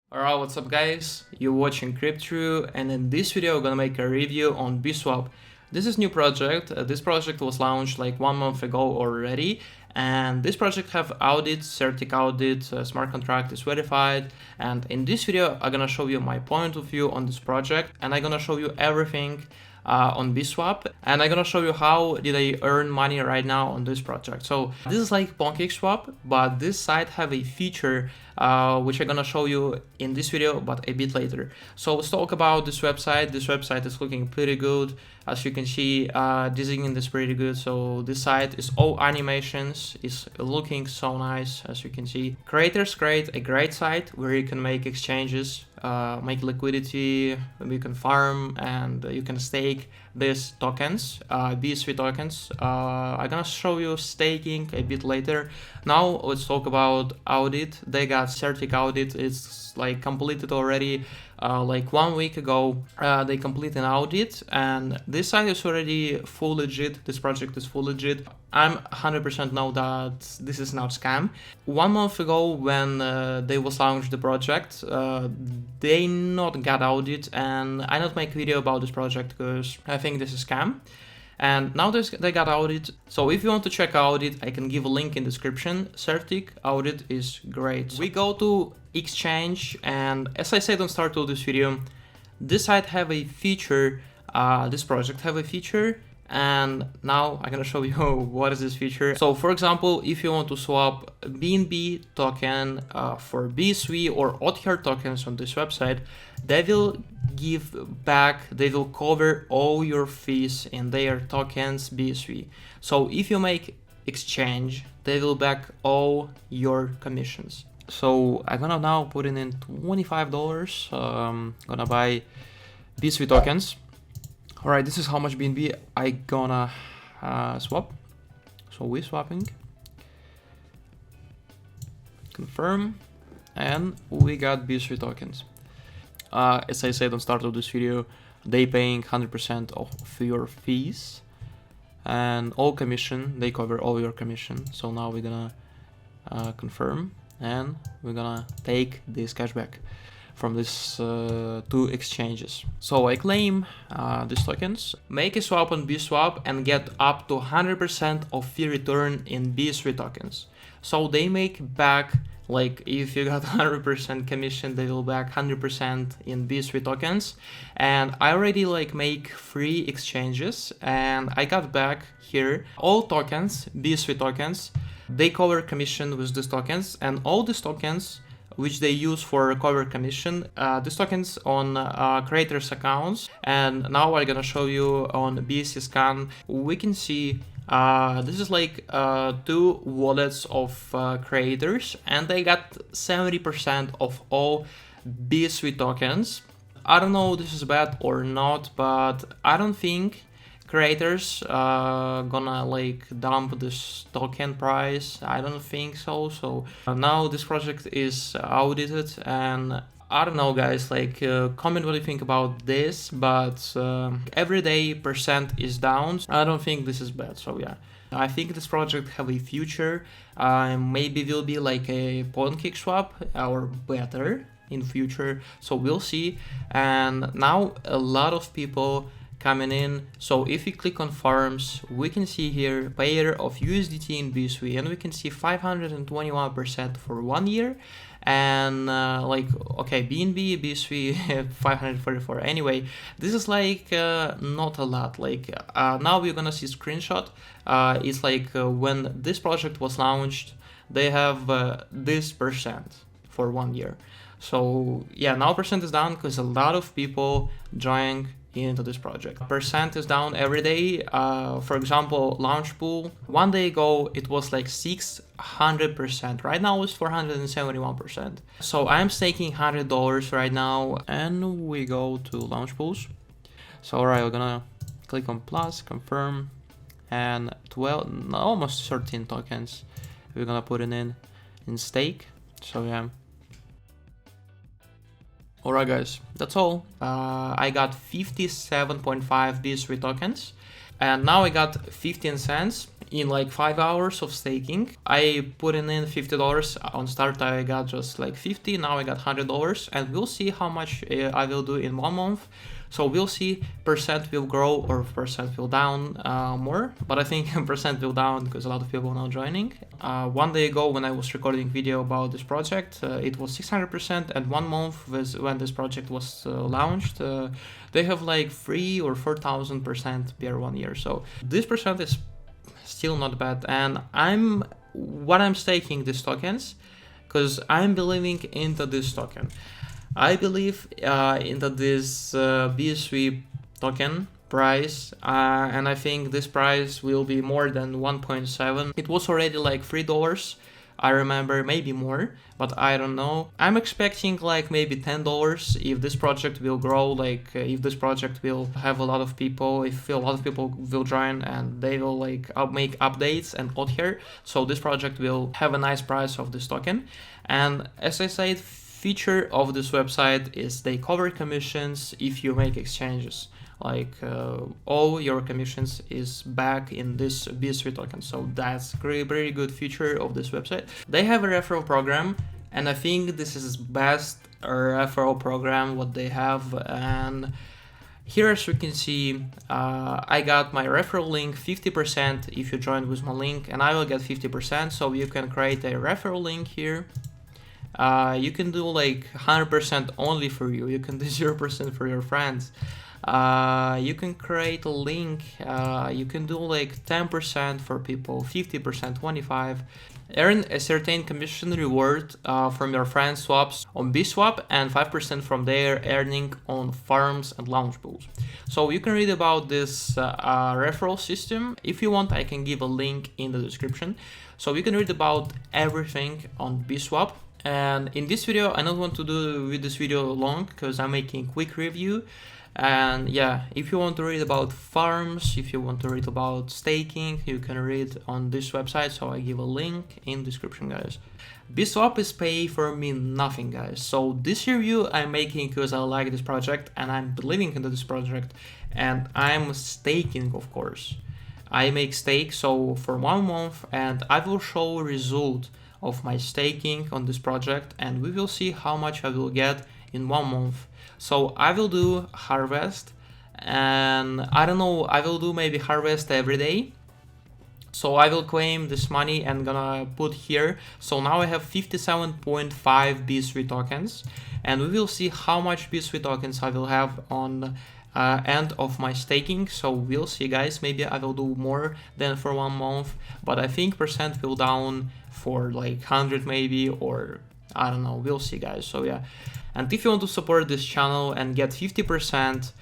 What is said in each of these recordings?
Alright, what's up guys? You're watching Crypto, and in this video I'm gonna make a review on Biswap. This is new project. This project was launched like 1 month ago already, and this project have audit, certic audit, smart contract is verified, and in this video I'm gonna show you my point of view on this project, and I'm gonna show you everything on Biswap, and I'm gonna show you how did I earn money right now on this project. So this is like Pancakeswap, but this site have a feature which I'm gonna show you in this video, but a bit later. So let's talk about this website. This website is looking pretty good. As you can see, design is pretty good. So this site is all animations, is looking so nice. As you can see, creators create a great site where you can make exchanges, make liquidity, you can farm, and you can stake these tokens, BSW tokens. I'm gonna show you staking a bit later. Now let's talk about audit. They got certic audit. It's like completed already. Like 1 week ago, they complete an audit, and this site is already full legit. This project is full legit. I'm 100% know that this is not scam. 1 month ago, when they was launched the project, they not got audit, and I not make video about this project because I think this is scam. And now they got audit. So if you want to check audit, I can give a link in description. Certic audit is great. We go to exchange, and as I said on start of this video, this site have a feature, this project have a feature, and now I'm gonna show you what is this feature. So for example, if you want to swap BNB token for BSW or OTR tokens on this website, they will give back, they will cover all your fees in their tokens BSW. So if you make exchange, they will back all your commissions. So I'm gonna now put in $25. Gonna buy BSW tokens. All right, this is how much BNB I gonna swap. So we're swapping. Confirm, and we got BSW tokens. As I said on start of this video, they paying 100% of your fees, and all commission, they cover all your commission. So now we're gonna confirm, and we're gonna take this cashback from these two exchanges. So I claim these tokens, make a swap on Biswap, and get up to 100% of fee return in BSW tokens. So they make back, like if you got 100% commission, they will back 100% in BSW tokens. And I already like make 3 exchanges, and I got back here all tokens, BSW tokens. They cover commission with these tokens, and all these tokens which they use for cover commission, these tokens on creators accounts. And now I'm gonna show you on BSC scan. We can see this is like 2 wallets of creators, and they got 70% of all BSW tokens. I don't know if this is bad or not, but I don't think creators gonna like dump this token price. I don't think so. So now this project is audited, and I don't know guys, like comment what you think about this, but every day percent is down. I don't think this is bad. So yeah, I think this project have a future. Maybe will be like a Pancakeswap or better in future, so we'll see. And now a lot of people coming in. So if we click on farms, we can see here pair of USDT in BSW, and we can see 521% for 1 year, and like okay, BNB BSW 544. Anyway, this is like not a lot. Like now we're gonna see screenshot. It's like when this project was launched, they have this percent for 1 year. So yeah, now percent is down because a lot of people joined into this project. Percent is down every day. For example, launch pool 1 day ago it was like 600%. Right now it's 471%. So I'm staking $100 right now, and we go to launch pools. So alright, we're gonna click on plus, confirm, and 12, almost 13 tokens we're gonna put it in stake. So yeah. Alright guys, that's all. I got 57.5 BSW tokens, and now I got 15 cents in like 5 hours of staking. I put in $50 on start. I got just like 50. Now I got $100, and we'll see how much I will do in 1 month. So we'll see percent will grow or percent will down more, but I think percent will down because a lot of people are now joining. 1 day ago when I was recording video about this project, it was 600%, and 1 month was when this project was launched, they have like 3 or 4,000% per 1 year. So this percent is still not bad, and I'm staking these tokens because I'm believing into this token. I believe into this BSW token price, and I think this price will be more than 1.7. It was already like $3, I remember, maybe more, but I don't know. I'm expecting like maybe $10 if this project will grow, like if this project will have a lot of people, if a lot of people will join and they will like make updates and out here. So this project will have a nice price of this token. And as I said, feature of this website is they cover commissions if you make exchanges. Like all your commissions is back in this BSW token. So that's very good feature of this website. They have a referral program, and I think this is best referral program what they have. And here, as you can see, I got my referral link 50% if you join with my link, and I will get 50%. So you can create a referral link here. You can do like 100% only for you. You can do 0% for your friends. You can create a link. You can do like 10% for people, 50%, 25%. Earn a certain commission reward from your friend swaps on Biswap, and 5% from their earning on farms and launch pools. So you can read about this referral system. If you want, I can give a link in the description. So you can read about everything on Biswap. And in this video, I don't want to do this video long because I'm making quick review. And yeah, if you want to read about farms, if you want to read about staking, you can read on this website. So I give a link in description, guys. Biswap is pay for me nothing, guys. So this review I'm making because I like this project and I'm believing into this project, and I'm staking, of course. I make stake so for 1 month, and I will show result of my staking on this project, and we will see how much I will get in 1 month. So I will do harvest, and I don't know, I will do maybe harvest every day. So I will claim this money and gonna put here. So now I have 57.5 BSW tokens, and we will see how much BSW tokens I will have on end of my staking. So we'll see, guys. Maybe I will do more than for 1 month, but I think percent will down for like 100 maybe, or I don't know, we'll see, guys. So yeah, and if you want to support this channel and get 50%,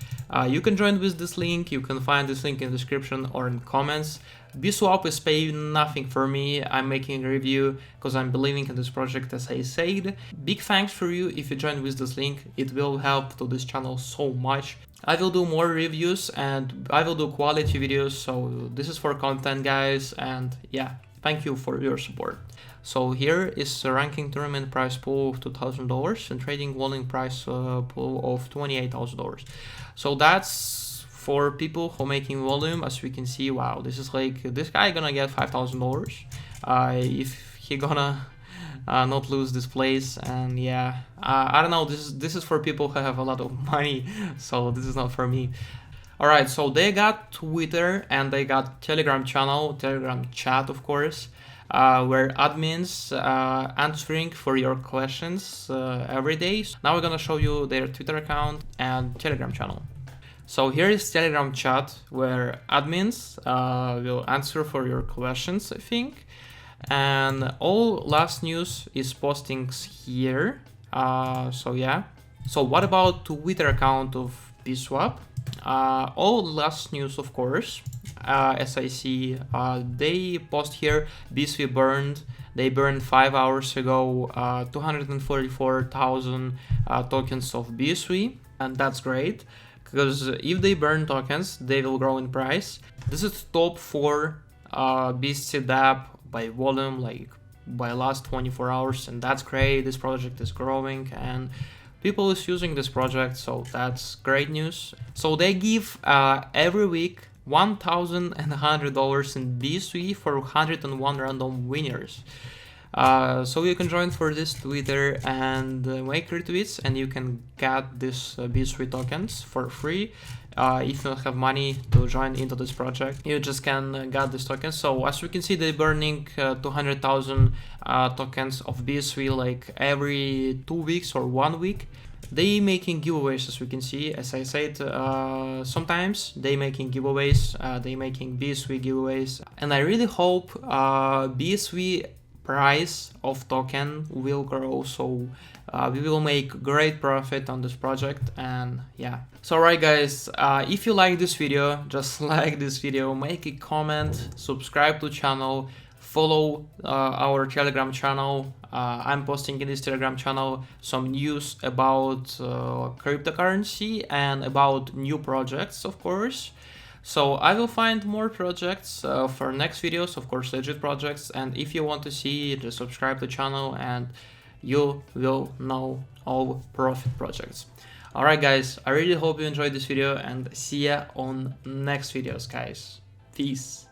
you can join with this link. You can find this link in the description or in comments. Biswap is paying nothing for me. I'm making a review because I'm believing in this project, as I said. Big thanks for you if you join with this link. It will help to this channel so much. I will do more reviews and I will do quality videos. So this is for content, guys. And yeah, thank you for your support. So here is a ranking tournament prize pool of $2,000 and trading volume price pool of $28,000. So that's for people who are making volume. As we can see, wow, this is like, this guy gonna get $5,000 if he gonna not lose this place. And yeah, I don't know, this is for people who have a lot of money, so this is not for me. All right, so they got Twitter and they got Telegram channel, Telegram chat, of course, where admins answering for your questions every day. So now we're gonna show you their Twitter account and Telegram channel. So here is Telegram chat where admins will answer for your questions, I think. And all last news is postings here. So yeah. So what about Twitter account of Biswap? All last news, of course. As I see, they post here, BSW burned. They burned 5 hours ago 244,000 tokens of BSW, and that's great. Because if they burn tokens, they will grow in price. This is top 4 BSC DApp by volume, like by last 24 hours, and that's great. This project is growing and people is using this project, so that's great news. So they give every week $1,100 in BSW for 101 random winners. So you can join for this Twitter and make retweets, and you can get this BSW tokens for free. If you don't have money to join into this project, you just can get this token. So as we can see, they're burning 200,000 tokens of BSW like every 2 weeks or 1 week. They making giveaways, as we can see. As I said, sometimes they making giveaways, they making BSW giveaways, and I really hope BSW price of token will grow, so we will make great profit on this project. And yeah, so alright guys, if you like this video, just like this video, make a comment, subscribe to channel, follow our Telegram channel. I'm posting in this Telegram channel some news about cryptocurrency and about new projects, of course. So I will find more projects for next videos, of course, legit projects. And if you want to see, just subscribe to the channel and you will know all profit projects. Alright guys, I really hope you enjoyed this video, and see ya on next videos, guys. Peace.